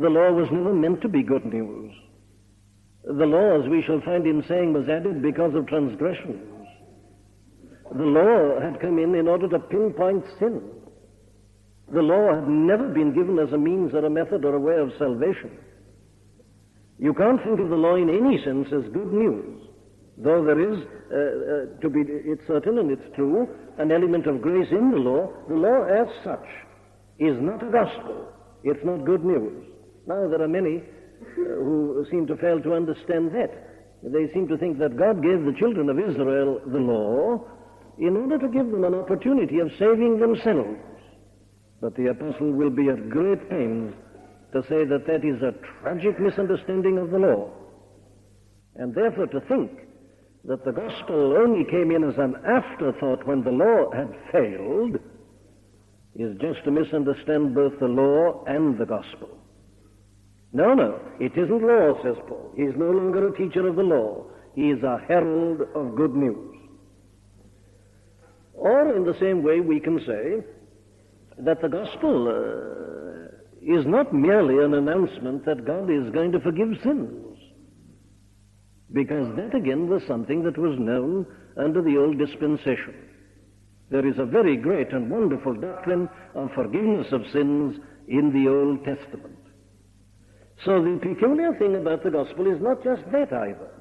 The law was never meant to be good news. The law, as we shall find him saying, was added because of transgressions. The law had come in order to pinpoint sin. The law had never been given as a means or a method or a way of salvation. You can't think of the law in any sense as good news, though there is, it's certain and it's true, an element of grace in the law. The law as such is not a gospel. It's not good news. Now, there are many who seem to fail to understand that. They seem to think that God gave the children of Israel the law in order to give them an opportunity of saving themselves. But the apostle will be at great pains to say that that is a tragic misunderstanding of the law. And therefore to think that the gospel only came in as an afterthought when the law had failed is just to misunderstand both the law and the gospel. No, it isn't law, says Paul. He is no longer a teacher of the law. He is a herald of good news. Or in the same way we can say that the gospel is not merely an announcement that God is going to forgive sins, because that again was something that was known under the old dispensation. There is a very great and wonderful doctrine of forgiveness of sins in the Old Testament. So the peculiar thing about the gospel is not just that either.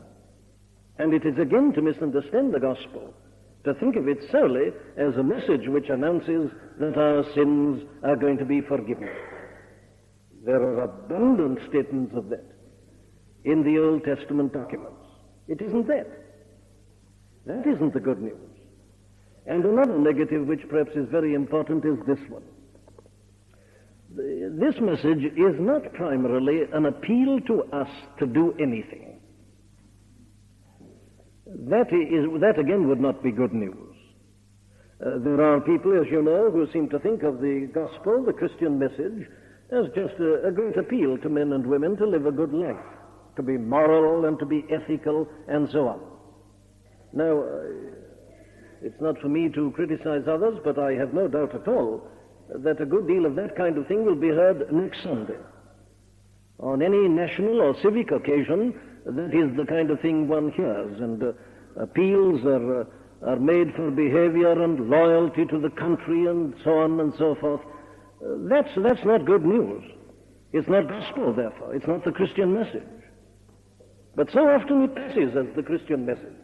And it is again to misunderstand the gospel, to think of it solely as a message which announces that our sins are going to be forgiven. There are abundant statements of that in the Old Testament documents. It isn't that. That isn't the good news. And another negative, which perhaps is very important, is this one. This message is not primarily an appeal to us to do anything. That again would not be good news. There are people, as you know, who seem to think of the gospel, the Christian message, as just a great appeal to men and women to live a good life, to be moral and to be ethical and so on. Now, it's not for me to criticize others, but I have no doubt at all that a good deal of that kind of thing will be heard next Sunday. On any national or civic occasion, that is the kind of thing one hears, and appeals are made for behavior and loyalty to the country and so on and so forth. That's not good news. It's not gospel, therefore. It's not the Christian message. But so often it passes as the Christian message.